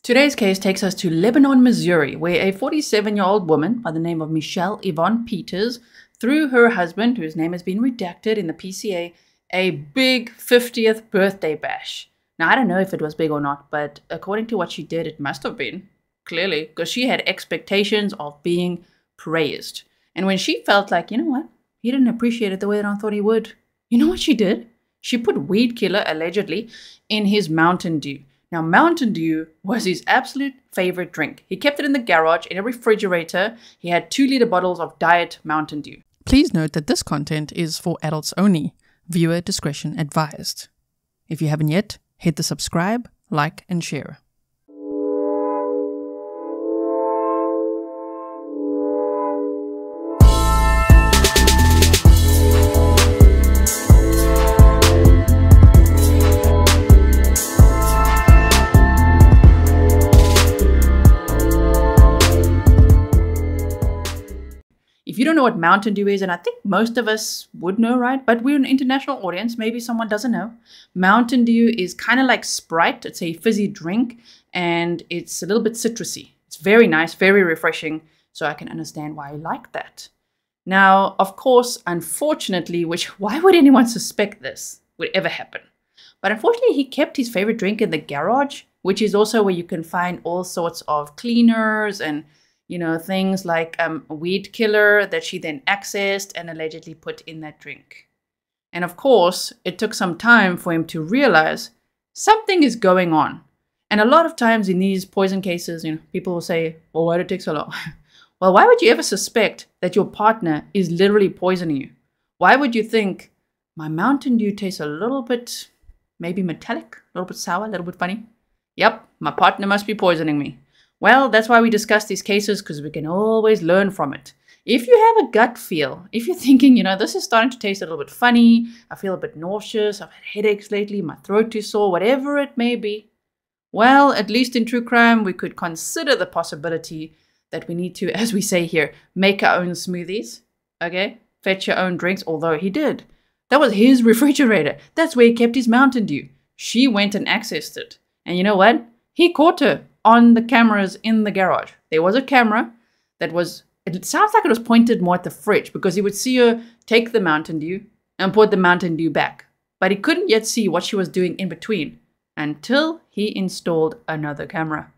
Today's case takes us to Lebanon, Missouri, where a 47-year-old woman by the name of Yevonne Peters threw her husband, whose name has been redacted in the PCA, a big 50th birthday bash. Now, I don't know if it was big or not, but according to what she did, it must have been, clearly, because she had expectations of being praised. And when she felt like, you know what, he didn't appreciate it the way that I thought he would, you know what she did? She put weed killer, allegedly, in his Mountain Dew. Now, Mountain Dew was his absolute favorite drink. He kept it in the garage, in a refrigerator. He had 2-liter bottles of Diet Mountain Dew. Please note that this content is for adults only. Viewer discretion advised. If you haven't yet, hit the subscribe, like, and share. If you don't know what Mountain Dew is, and I think most of us would know, right? But we're an international audience. Maybe someone doesn't know. Mountain Dew is kind of like Sprite. It's a fizzy drink, and it's a little bit citrusy. It's very nice, very refreshing, so I can understand why I like that. Now, of course, unfortunately, why would anyone suspect this would ever happen? But unfortunately, he kept his favorite drink in the garage, which is also where you can find all sorts of cleaners and things like weed killer that she then accessed and allegedly put in that drink. And of course, it took some time for him to realize something is going on. And a lot of times in these poison cases, people will say, well, why did it take so long? Well, why would you ever suspect that your partner is literally poisoning you? Why would you think, my Mountain Dew tastes a little bit, maybe metallic, a little bit sour, a little bit funny? Yep, my partner must be poisoning me. Well, that's why we discuss these cases, because we can always learn from it. If you have a gut feel, if you're thinking, this is starting to taste a little bit funny, I feel a bit nauseous, I've had headaches lately, my throat is sore, whatever it may be, well, at least in true crime, we could consider the possibility that we need to, as we say here, make our own smoothies, okay? Fetch your own drinks, although he did. That was his refrigerator. That's where he kept his Mountain Dew. She went and accessed it. And you know what? He caught her on the cameras in the garage. There was a camera that it sounds like it was pointed more at the fridge, because he would see her take the Mountain Dew and put the Mountain Dew back. But he couldn't yet see what she was doing in between until he installed another camera.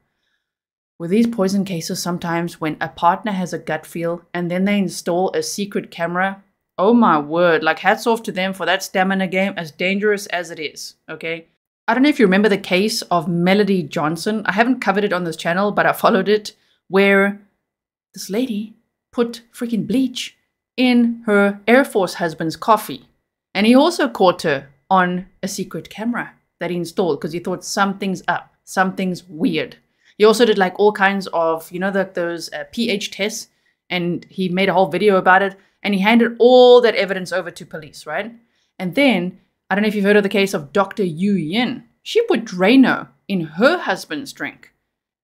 With these poison cases, sometimes when a partner has a gut feel and then they install a secret camera, oh my word, like hats off to them for that stamina game, as dangerous as it is, okay? I don't know if you remember the case of Melody Johnson. I haven't covered it on this channel, but I followed it, where this lady put freaking bleach in her Air Force husband's coffee. And he also caught her on a secret camera that he installed because he thought something's up, something's weird. He also did like all kinds of, those pH tests, and he made a whole video about it, and he handed all that evidence over to police, right? And then, I don't know if you've heard of the case of Dr. Yu Yin. She put Drano in her husband's drink,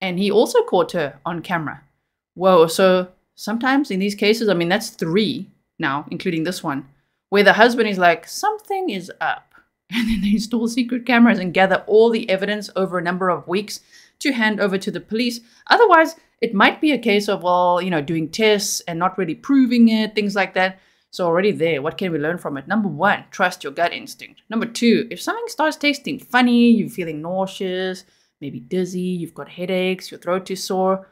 and he also caught her on camera. Whoa, so sometimes in these cases, that's 3 now, including this one, where the husband is like, something is up. And then they install secret cameras and gather all the evidence over a number of weeks to hand over to the police. Otherwise, it might be a case of, doing tests and not really proving it, things like that. So already there, what can we learn from it? Number 1, trust your gut instinct. Number 2, if something starts tasting funny, you're feeling nauseous, maybe dizzy, you've got headaches, your throat is sore,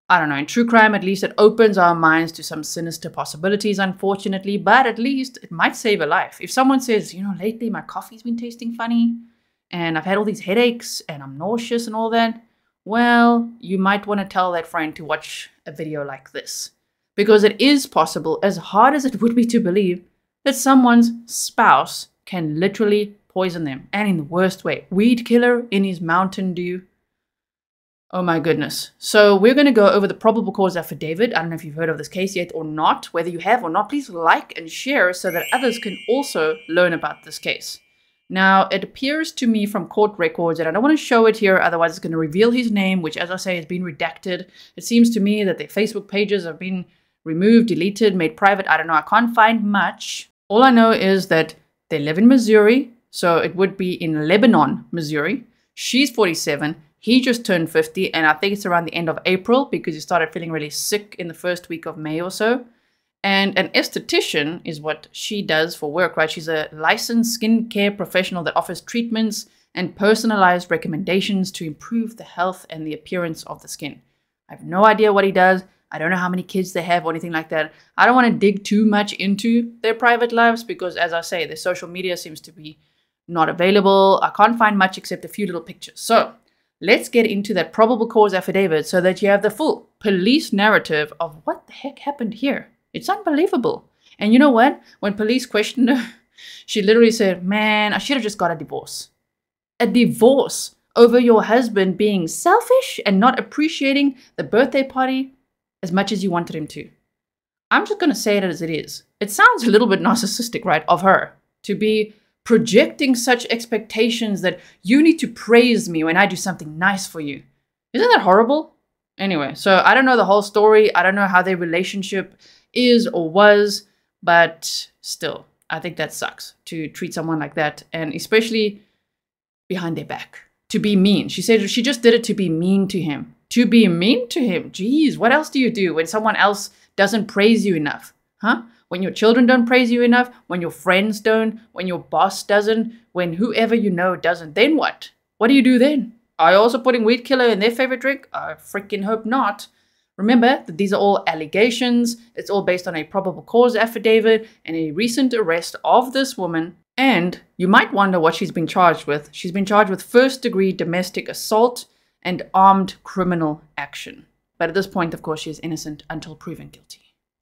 I don't know, in true crime, at least it opens our minds to some sinister possibilities, unfortunately, but at least it might save a life. If someone says, lately my coffee's been tasting funny, and I've had all these headaches, and I'm nauseous and all that, well, you might want to tell that friend to watch a video like this. Because it is possible, as hard as it would be to believe, that someone's spouse can literally poison them. And in the worst way. Weed killer in his Mountain Dew. Oh my goodness. So we're going to go over the probable cause affidavit. I don't know if you've heard of this case yet or not. Whether you have or not, please like and share so that others can also learn about this case. Now, it appears to me from court records, and I don't want to show it here, otherwise it's going to reveal his name, which, as I say, has been redacted. It seems to me that their Facebook pages have been removed, deleted, made private. I don't know. I can't find much. All I know is that they live in Missouri, so it would be in Lebanon, Missouri. She's 47. He just turned 50, and I think it's around the end of April because he started feeling really sick in the first week of May or so. And an esthetician is what she does for work, right? She's a licensed skincare professional that offers treatments and personalized recommendations to improve the health and the appearance of the skin. I have no idea what he does. I don't know how many kids they have or anything like that. I don't want to dig too much into their private lives because, as I say, their social media seems to be not available. I can't find much except a few little pictures. So let's get into that probable cause affidavit so that you have the full police narrative of what the heck happened here. It's unbelievable. And you know what? When police questioned her, she literally said, man, I should have just got a divorce. A divorce over your husband being selfish and not appreciating the birthday party as much as you wanted him to. I'm just going to say it as it is. It sounds a little bit narcissistic, right, of her to be projecting such expectations that you need to praise me when I do something nice for you. Isn't that horrible? Anyway, so I don't know the whole story. I don't know how their relationship is or was, but still, I think that sucks to treat someone like that, and especially behind their back. To be mean. She said she just did it to be mean to him. To be mean to him. Jeez, what else do you do when someone else doesn't praise you enough? Huh? When your children don't praise you enough, when your friends don't, when your boss doesn't, when whoever you know doesn't, then what? What do you do then? Are you also putting weed killer in their favorite drink? I freaking hope not. Remember that these are all allegations. It's all based on a probable cause affidavit and a recent arrest of this woman. And you might wonder what she's been charged with. She's been charged with first-degree domestic assault and armed criminal action. But at this point, of course, she is innocent until proven guilty.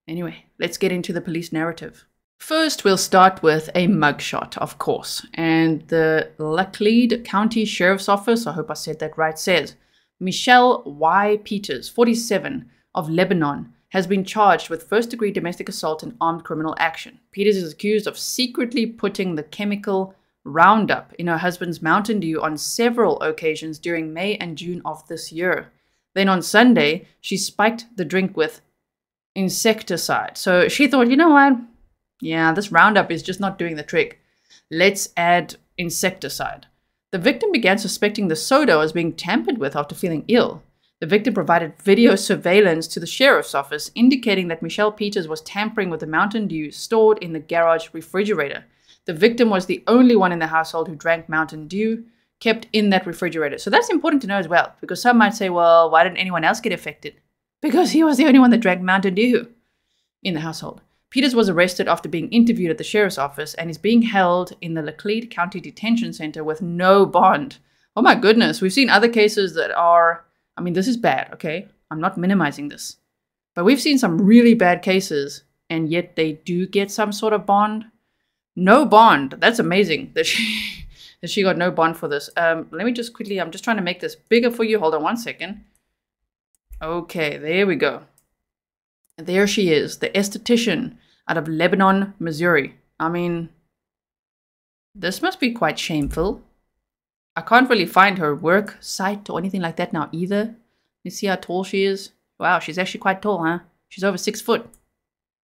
Anyway, let's get into the police narrative. First, we'll start with a mugshot, of course. And the Laclede County Sheriff's Office, I hope I said that right, says, Michelle Y. Peters, 47, of Lebanon, has been charged with first-degree domestic assault and armed criminal action. Peters is accused of secretly putting the chemical Roundup in her husband's Mountain Dew on several occasions during May and June of this year. Then on Sunday, she spiked the drink with insecticide. So she thought, you know what? Yeah, this Roundup is just not doing the trick. Let's add insecticide. The victim began suspecting the soda was being tampered with after feeling ill. The victim provided video surveillance to the sheriff's office, indicating that Michelle Peters was tampering with the Mountain Dew stored in the garage refrigerator. The victim was the only one in the household who drank Mountain Dew kept in that refrigerator. So that's important to know as well, because some might say, well, why didn't anyone else get affected? Because he was the only one that drank Mountain Dew in the household. Peters was arrested after being interviewed at the sheriff's office and is being held in the Laclede County Detention Center with no bond. Oh my goodness, we've seen other cases that are, I mean, this is bad, okay? I'm not minimizing this. But we've seen some really bad cases, and yet they do get some sort of bond. No bond. That's amazing that she got no bond for this. Let me just quickly, I'm just trying to make this bigger for you. Hold on one second. Okay, there we go. There she is, the esthetician out of Lebanon, Missouri. I mean, this must be quite shameful. I can't really find her work site or anything like that now either. Let me see how tall she is. Wow, she's actually quite tall, huh? She's over 6 foot.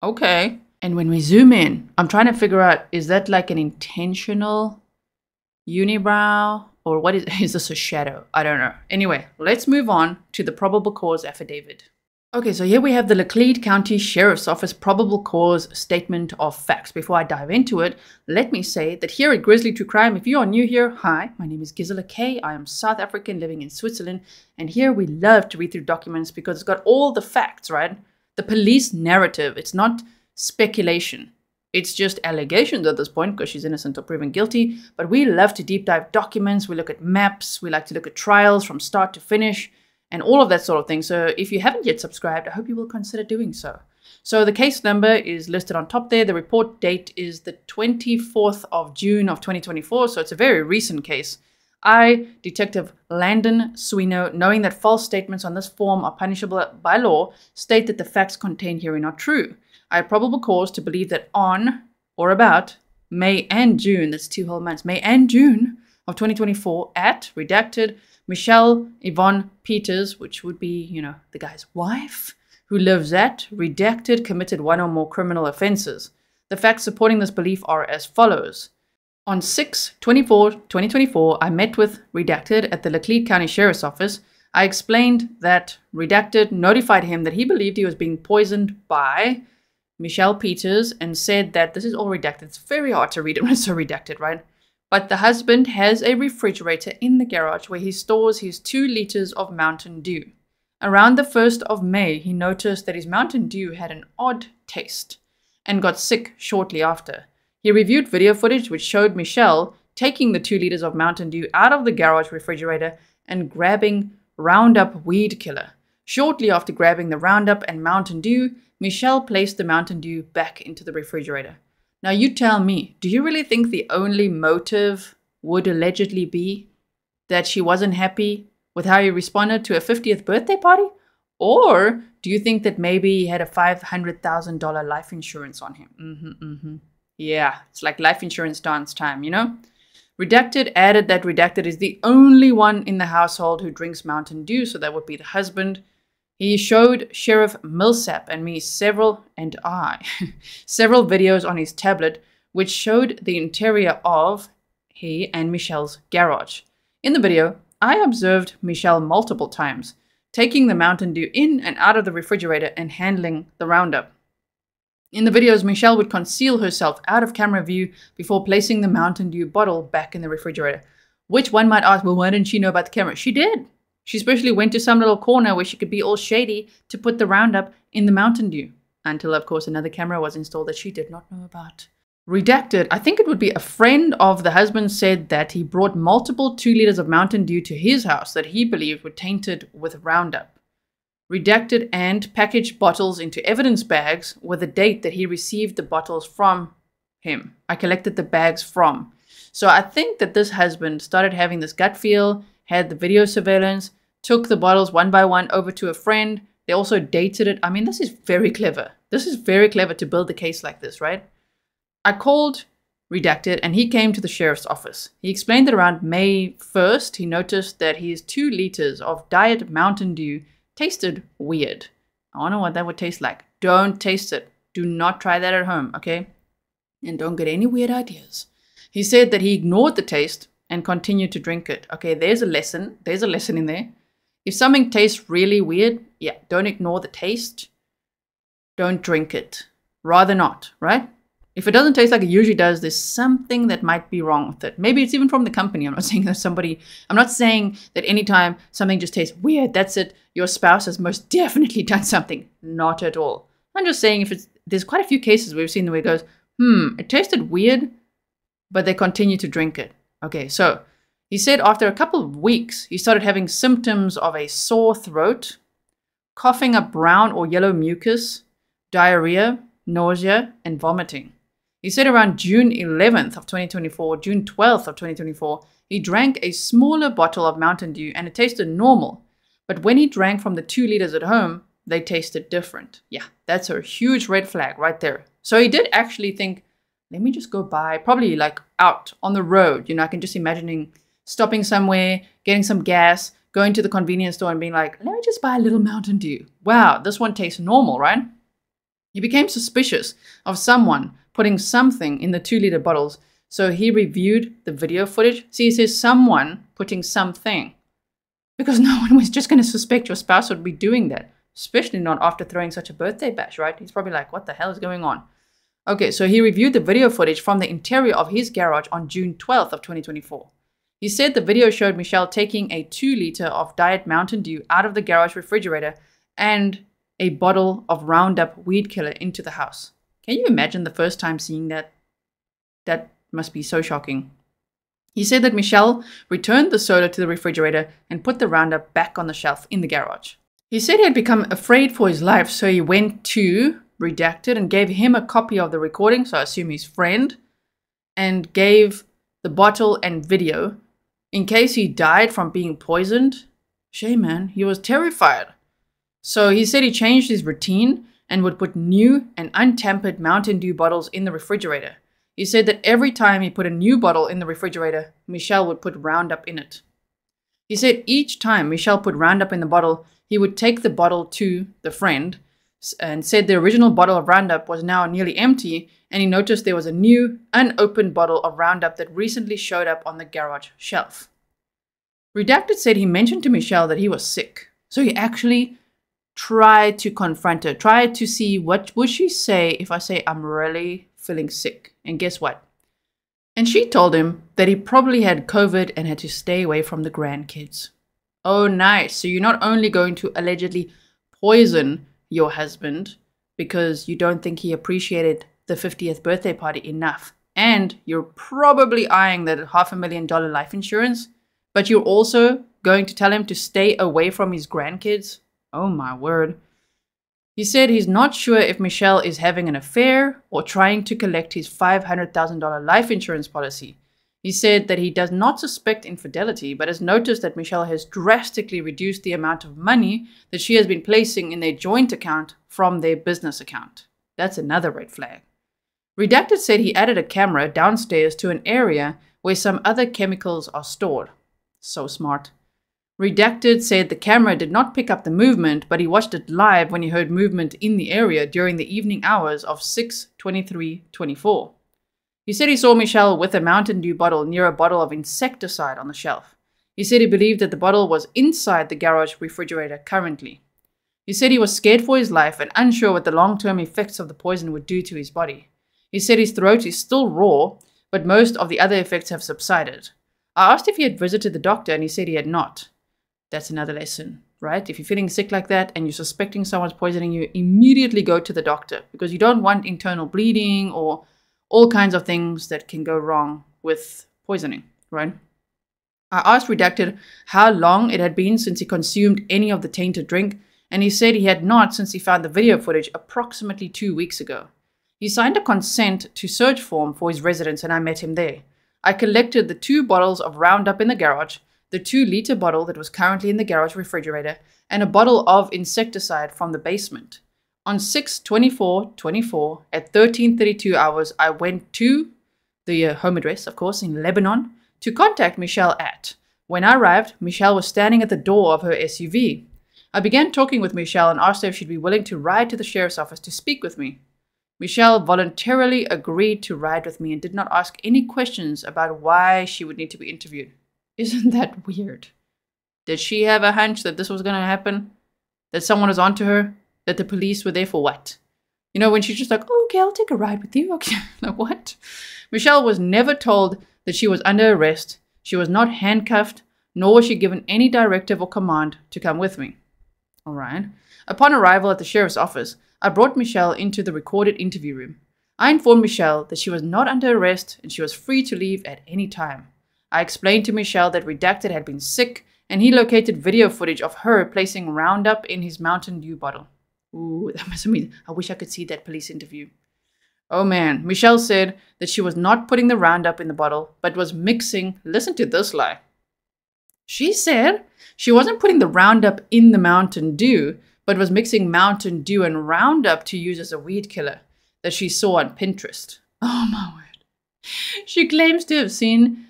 Okay. And when we zoom in, I'm trying to figure out, is that like an intentional unibrow? Or what is this a shadow? I don't know. Anyway, let's move on to the probable cause affidavit. Okay, so here we have the Laclede County Sheriff's Office probable cause statement of facts. Before I dive into it, let me say that here at Grizzly True Crime, if you are new here, hi, my name is Gisela K. I am South African living in Switzerland. And here we love to read through documents because it's got all the facts, right? The police narrative. It's not speculation. It's just allegations at this point because she's innocent or proven guilty. But we love to deep dive documents. We look at maps. We like to look at trials from start to finish and all of that sort of thing. So if you haven't yet subscribed, I hope you will consider doing so. So the case number is listed on top there. The report date is the 24th of June of 2024. So it's a very recent case. I, Detective Landon Swino, knowing that false statements on this form are punishable by law, state that the facts contained herein are true. I have probable cause to believe that on or about May and June, that's 2 whole months, May and June of 2024 at, redacted, Michelle Yevonne Peters, which would be, you know, the guy's wife, who lives at, redacted, committed one or more criminal offenses. The facts supporting this belief are as follows. On 6/24/2024, I met with Redacted at the Laclede County Sheriff's Office. I explained that Redacted notified him that he believed he was being poisoned by Yevonne Peters and said that this is all redacted. It's very hard to read it when it's so redacted, right? But the husband has a refrigerator in the garage where he stores his 2 liters of Mountain Dew. Around the 1st of May, he noticed that his Mountain Dew had an odd taste and got sick shortly after. He reviewed video footage which showed Michelle taking the 2 liters of Mountain Dew out of the garage refrigerator and grabbing Roundup weed killer. Shortly after grabbing the Roundup and Mountain Dew, Michelle placed the Mountain Dew back into the refrigerator. Now you tell me, do you really think the only motive would allegedly be that she wasn't happy with how he responded to a 50th birthday party? Or do you think that maybe he had a $500,000 life insurance on him? Yeah, it's like life insurance dance time, you know? Redacted added that Redacted is the only one in the household who drinks Mountain Dew, so that would be the husband. He showed Sheriff Millsap and me several videos on his tablet which showed the interior of he and Michelle's garage. In the video, I observed Michelle multiple times, taking the Mountain Dew in and out of the refrigerator and handling the Roundup. In the videos, Michelle would conceal herself out of camera view before placing the Mountain Dew bottle back in the refrigerator. Which one might ask, well, why didn't she know about the camera? She did. She especially went to some little corner where she could be all shady to put the Roundup in the Mountain Dew. Until, of course, another camera was installed that she did not know about. Redacted, I think it would be a friend of the husband said that he brought multiple 2 liters of Mountain Dew to his house that he believed were tainted with Roundup. Redacted and packaged bottles into evidence bags with the date that he received the bottles from him. I collected the bags from. So I think that this husband started having this gut feel, had the video surveillance, took the bottles one by one over to a friend. They also dated it. I mean, this is very clever. This is very clever to build a case like this, right? I called Redacted and he came to the sheriff's office. He explained that around May 1st, he noticed that his 2 liters of Diet Mountain Dew tasted weird. I wonder what that would taste like. Don't taste it. Do not try that at home, okay? And don't get any weird ideas. He said that he ignored the taste and continued to drink it. Okay, there's a lesson. There's a lesson in there. If something tastes really weird, yeah, don't ignore the taste. Don't drink it. Rather not, right? If it doesn't taste like it usually does, there's something that might be wrong with it. Maybe it's even from the company. I'm not saying that anytime something just tastes weird, that's it. Your spouse has most definitely done something. Not at all. I'm just saying there's quite a few cases we've seen where it goes, it tasted weird, but they continue to drink it. Okay, so he said after a couple of weeks, he started having symptoms of a sore throat, coughing up brown or yellow mucus, diarrhea, nausea, and vomiting. He said around June 11th of 2024, June 12th of 2024, he drank a smaller bottle of Mountain Dew and it tasted normal. But when he drank from the 2 liters at home, they tasted different. Yeah, that's a huge red flag right there. So he did actually think, let me just go by, probably like out on the road. You know, I can just imagining stopping somewhere, getting some gas, going to the convenience store and being like, let me just buy a little Mountain Dew. Wow, this one tastes normal, right? He became suspicious of someone putting something in the 2 liter bottles. So he reviewed the video footage. See, he says someone putting something. Because no one was just going to suspect your spouse would be doing that. Especially not after throwing such a birthday bash, right? He's probably like, what the hell is going on? Okay, so he reviewed the video footage from the interior of his garage on June 12th of 2024. He said the video showed Michelle taking a 2 liter of Diet Mountain Dew out of the garage refrigerator and a bottle of Roundup weed killer into the house. Can you imagine the first time seeing that? That must be so shocking. He said that Michelle returned the soda to the refrigerator and put the Roundup back on the shelf in the garage. He said he had become afraid for his life, so he went to Redacted and gave him a copy of the recording, so I assume his friend, and gave the bottle and video in case he died from being poisoned. Shame, man. He was terrified. So he said he changed his routine and would put new and untampered Mountain Dew bottles in the refrigerator. He said that every time he put a new bottle in the refrigerator, Michelle would put Roundup in it. He said each time Michelle put Roundup in the bottle, he would take the bottle to the friend and said the original bottle of Roundup was now nearly empty and he noticed there was a new, unopened bottle of Roundup that recently showed up on the garage shelf. Redacted said he mentioned to Michelle that he was sick, so he actually tried to confront her, tried to see what would she say if I say I'm really feeling sick. And guess what? And she told him that he probably had COVID and had to stay away from the grandkids. Oh, nice. So you're not only going to allegedly poison your husband because you don't think he appreciated the 50th birthday party enough, and you're probably eyeing that $500,000 life insurance, but you're also going to tell him to stay away from his grandkids? Oh my word. He said he's not sure if Michelle is having an affair or trying to collect his $500,000 life insurance policy. He said that he does not suspect infidelity, but has noticed that Michelle has drastically reduced the amount of money that she has been placing in their joint account from their business account. That's another red flag. Redacted said he added a camera downstairs to an area where some other chemicals are stored. So smart. Redacted said the camera did not pick up the movement, but he watched it live when he heard movement in the area during the evening hours of 6/23/24. He said he saw Michelle with a Mountain Dew bottle near a bottle of insecticide on the shelf. He said he believed that the bottle was inside the garage refrigerator currently. He said he was scared for his life and unsure what the long-term effects of the poison would do to his body. He said his throat is still raw, but most of the other effects have subsided. I asked if he had visited the doctor, and he said he had not. That's another lesson, right? If you're feeling sick like that and you're suspecting someone's poisoning you, immediately go to the doctor, because you don't want internal bleeding or all kinds of things that can go wrong with poisoning, right? I asked Redacted how long it had been since he consumed any of the tainted drink, and he said he had not since he found the video footage approximately 2 weeks ago. He signed a consent to search form for his residence, and I met him there. I collected the 2 bottles of Roundup in the garage, the 2-liter bottle that was currently in the garage refrigerator, and a bottle of insecticide from the basement. On 6/24/24 at 13:32 hours, I went to the home address, of course, in Lebanon, to contact Michelle at. When I arrived, Michelle was standing at the door of her SUV. I began talking with Michelle and asked her if she'd be willing to ride to the sheriff's office to speak with me. Michelle voluntarily agreed to ride with me and did not ask any questions about why she would need to be interviewed. Isn't that weird? Did she have a hunch that this was going to happen? That someone was onto her? That the police were there for what? You know, when she's just like, oh, okay, I'll take a ride with you. Okay, like what? Michelle was never told that she was under arrest. She was not handcuffed, nor was she given any directive or command to come with me. All right. Upon arrival at the sheriff's office, I brought Michelle into the recorded interview room. I informed Michelle that she was not under arrest and she was free to leave at any time. I explained to Michelle that Redacted had been sick, and he located video footage of her placing Roundup in his Mountain Dew bottle. Ooh, that must mean I wish I could see that police interview. Oh man, Michelle said that she was not putting the Roundup in the bottle, but was mixing, listen to this lie. She said she wasn't putting the Roundup in the Mountain Dew, but was mixing Mountain Dew and Roundup to use as a weed killer that she saw on Pinterest. Oh my word. She claims to have seen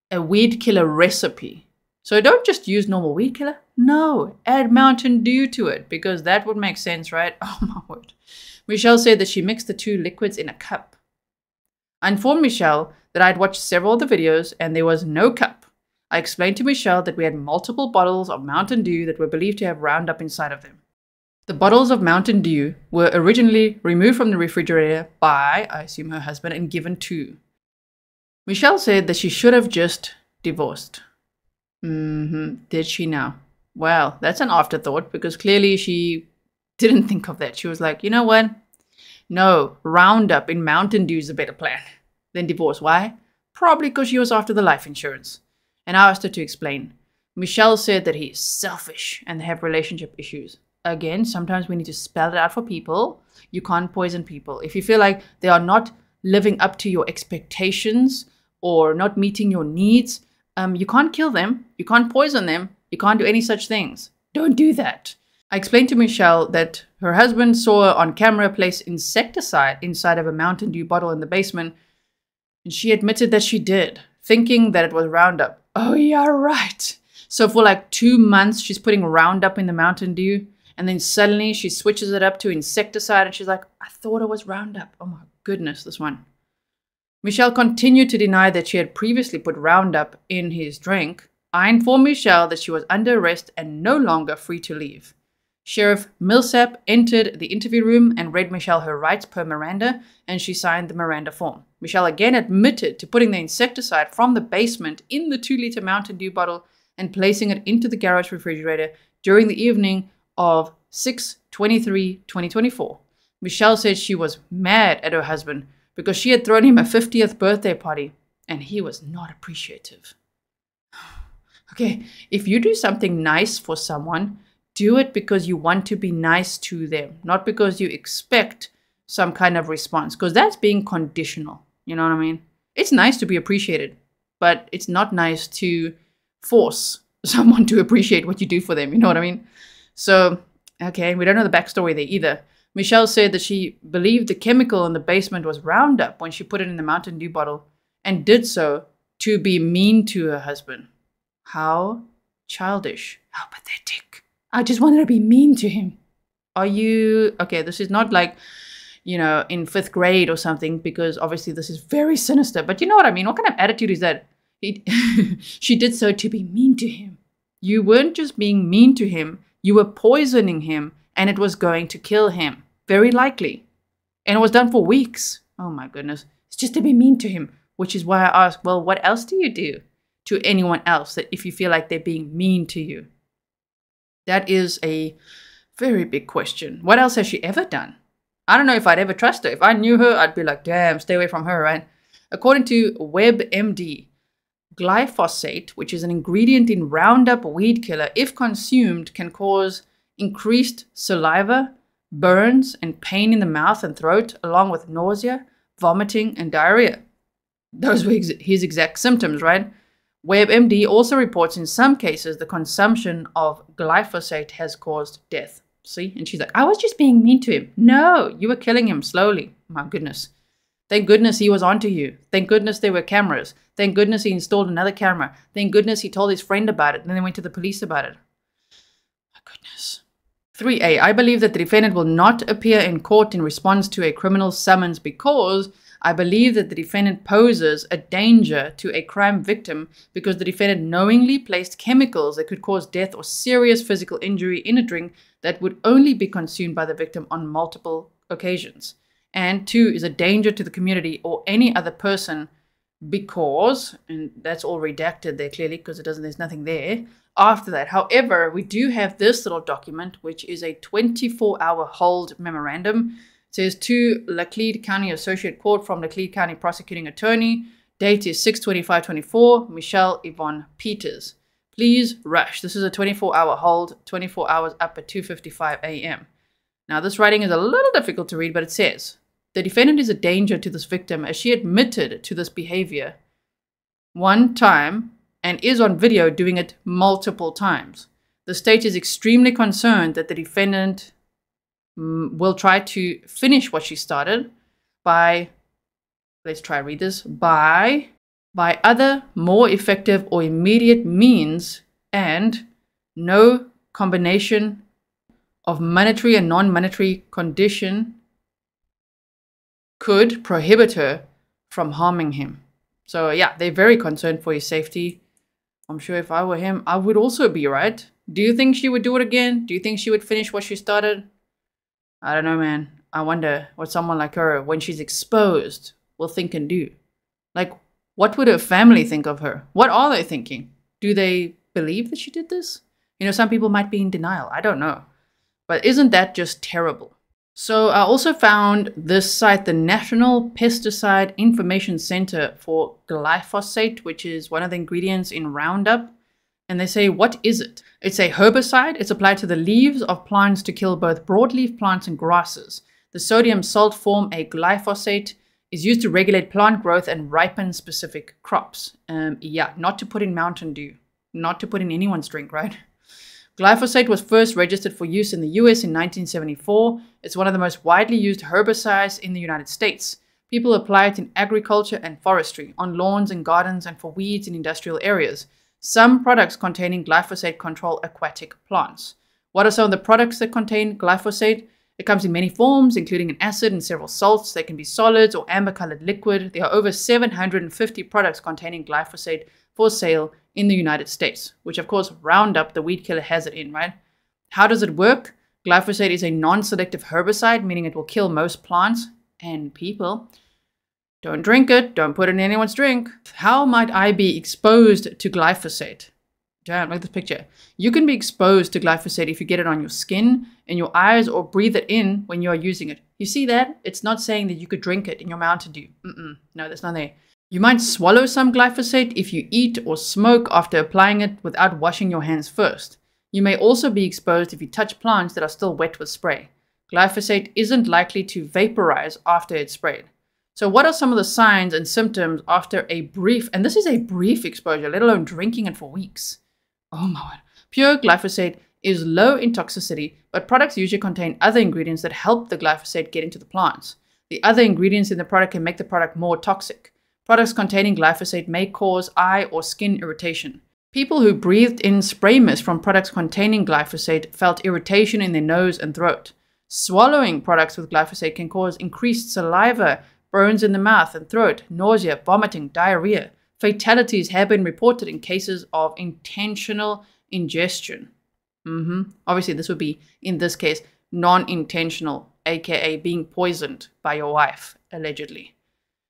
a weed killer recipe. So don't just use normal weed killer. No, add Mountain Dew to it, because that would make sense, right? Oh my word. Michelle said that she mixed the 2 liquids in a cup. I informed Michelle that I had watched several of the videos and there was no cup. I explained to Michelle that we had multiple bottles of Mountain Dew that were believed to have Roundup inside of them. The bottles of Mountain Dew were originally removed from the refrigerator by, I assume, her husband and given to. Michelle said that she should have just divorced. Did she now? Well, that's an afterthought, because clearly she didn't think of that. She was like, you know what? No, Roundup in Mountain Dew is a better plan than divorce. Why? Probably because she was after the life insurance. And I asked her to explain. Michelle said that he is selfish and they have relationship issues. Again, sometimes we need to spell it out for people. You can't poison people. If you feel like they are not living up to your expectations or not meeting your needs, you can't kill them. You can't poison them. You can't do any such things. Don't do that. I explained to Michelle that her husband saw her on camera place insecticide inside of a Mountain Dew bottle in the basement, and she admitted that she did, thinking that it was Roundup. Oh yeah, right. So for like 2 months, she's putting Roundup in the Mountain Dew, and then suddenly she switches it up to insecticide, and she's like, I thought it was Roundup. Oh my goodness, this one. Michelle continued to deny that she had previously put Roundup in his drink. I informed Michelle that she was under arrest and no longer free to leave. Sheriff Millsap entered the interview room and read Michelle her rights per Miranda, and she signed the Miranda form. Michelle again admitted to putting the insecticide from the basement in the 2-liter Mountain Dew bottle and placing it into the garage refrigerator during the evening of 6/23/2024. Michelle said she was mad at her husband because she had thrown him a 50th birthday party and he was not appreciative. Okay, if you do something nice for someone, do it because you want to be nice to them, not because you expect some kind of response, because that's being conditional. You know what I mean? It's nice to be appreciated, but it's not nice to force someone to appreciate what you do for them. You know what I mean? So, okay, we don't know the backstory there either. Michelle said that she believed the chemical in the basement was Roundup when she put it in the Mountain Dew bottle and did so to be mean to her husband. How childish. How pathetic. I just wanted to be mean to him. Are you... Okay, this is not like, you know, in 5th grade or something, because obviously this is very sinister. But you know what I mean? What kind of attitude is that? She did so to be mean to him. You weren't just being mean to him. You were poisoning him, and it was going to kill him. Very likely. And it was done for weeks. Oh my goodness. It's just to be mean to him. Which is why I ask, well, what else do you do to anyone else that if you feel like they're being mean to you? That is a very big question. What else has she ever done? I don't know if I'd ever trust her. If I knew her, I'd be like, damn, stay away from her, right? According to WebMD, glyphosate, which is an ingredient in Roundup weed killer, if consumed, can cause increased saliva, burns, and pain in the mouth and throat, along with nausea, vomiting, and diarrhea. Those were his exact symptoms, right? WebMD also reports in some cases the consumption of glyphosate has caused death. See? And she's like, I was just being mean to him. No, you were killing him slowly. My goodness. Thank goodness he was onto you. Thank goodness there were cameras. Thank goodness he installed another camera. Thank goodness he told his friend about it and then they went to the police about it. My goodness. 3A. I believe that the defendant will not appear in court in response to a criminal summons because I believe that the defendant poses a danger to a crime victim because the defendant knowingly placed chemicals that could cause death or serious physical injury in a drink that would only be consumed by the victim on multiple occasions. And 2 is a danger to the community or any other person because, and that's all redacted there clearly because there's nothing there after that. However, we do have this little document, which is a 24-hour hold memorandum. It says to Laclede County Associate Court from Laclede County Prosecuting Attorney. Date is 6/25/24. Michelle Yvonne Peters. Please rush. This is a 24-hour hold, 24 hours up at 2:55 a.m. Now, this writing is a little difficult to read, but it says, the defendant is a danger to this victim as she admitted to this behavior one time and is on video doing it multiple times. The state is extremely concerned that the defendant will try to finish what she started by, let's try read this, by other more effective or immediate means and no combination of monetary and non-monetary condition could prohibit her from harming him. So yeah, they're very concerned for his safety. I'm sure if I were him, I would also be, right? Do you think she would do it again? Do you think she would finish what she started? I don't know, man. I wonder what someone like her, when she's exposed, will think and do. Like, what would her family think of her? What are they thinking? Do they believe that she did this? You know, some people might be in denial. I don't know. But isn't that just terrible? So I also found this site, the National Pesticide Information Center for glyphosate, which is one of the ingredients in Roundup. And they say, what is it? It's a herbicide. It's applied to the leaves of plants to kill both broadleaf plants and grasses. The sodium salt form, a glyphosate, is used to regulate plant growth and ripen specific crops. Yeah, not to put in Mountain Dew. Not to put in anyone's drink, right? Glyphosate was first registered for use in the US in 1974. It's one of the most widely used herbicides in the United States. People apply it in agriculture and forestry, on lawns and gardens, and for weeds in industrial areas. Some products containing glyphosate control aquatic plants. What are some of the products that contain glyphosate? It comes in many forms, including an acid and several salts. They can be solids or amber-colored liquid. There are over 750 products containing glyphosate for sale in the United States, which of course Roundup, the weed killer, has it in, right? How does it work? Glyphosate is a non-selective herbicide, meaning it will kill most plants and people. Don't drink it. Don't put it in anyone's drink. How might I be exposed to glyphosate? Damn, look at this picture. You can be exposed to glyphosate if you get it on your skin, in your eyes, or breathe it in when you are using it. You see that? It's not saying that you could drink it in your Mountain Dew. No, that's not there. You might swallow some glyphosate if you eat or smoke after applying it without washing your hands first. You may also be exposed if you touch plants that are still wet with spray. Glyphosate isn't likely to vaporize after it's sprayed. So what are some of the signs and symptoms after a brief, and this is a brief exposure, let alone drinking it for weeks? Oh my word. Pure glyphosate is low in toxicity, but products usually contain other ingredients that help the glyphosate get into the plants. The other ingredients in the product can make the product more toxic. Products containing glyphosate may cause eye or skin irritation. People who breathed in spray mist from products containing glyphosate felt irritation in their nose and throat. Swallowing products with glyphosate can cause increased saliva, burns in the mouth and throat, nausea, vomiting, diarrhea. Fatalities have been reported in cases of intentional ingestion. Obviously, this would be, in this case, non-intentional, aka being poisoned by your wife, allegedly.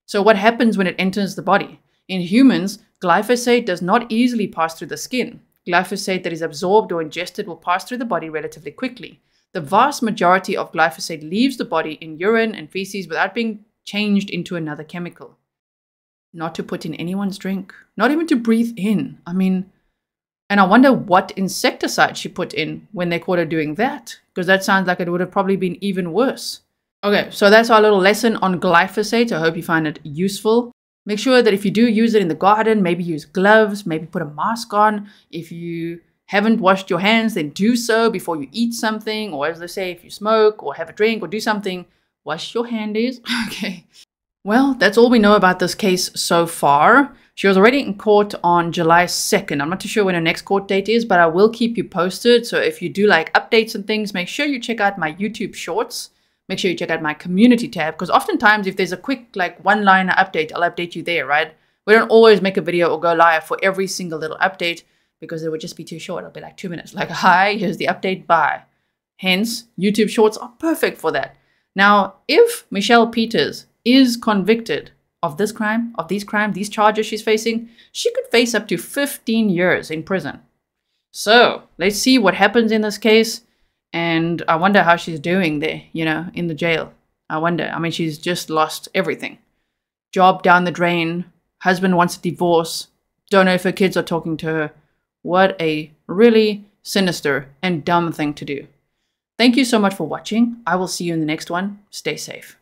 So what happens when it enters the body? In humans, glyphosate does not easily pass through the skin. Glyphosate that is absorbed or ingested will pass through the body relatively quickly. The vast majority of glyphosate leaves the body in urine and feces without being changed into another chemical. Not to put in anyone's drink, not even to breathe in. And I wonder what insecticide she put in when they caught her doing that, because that sounds like it would have probably been even worse. Okay, so that's our little lesson on glyphosate. I hope you find it useful. Make sure that if you do use it in the garden, maybe use gloves, maybe put a mask on. If you haven't washed your hands, then do so before you eat something, or as they say, if you smoke or have a drink or do something, wash your hands. Okay. Well, that's all we know about this case so far. She was already in court on July 2nd. I'm not too sure when her next court date is, but I will keep you posted. So if you do like updates and things, make sure you check out my YouTube shorts. Make sure you check out my community tab, because oftentimes if there's a quick like one-liner update, I'll update you there, right? We don't always make a video or go live for every single little update because it would just be too short. It'll be like 2 minutes. Like, hi, here's the update, bye. Hence, YouTube shorts are perfect for that. Now, if Michelle Peters is convicted of this crime, these charges she's facing, she could face up to 15 years in prison. So let's see what happens in this case. And I wonder how she's doing there, in the jail. I wonder. She's just lost everything. Job down the drain. Husband wants a divorce. Don't know if her kids are talking to her. What a really sinister and dumb thing to do. Thank you so much for watching. I will see you in the next one. Stay safe.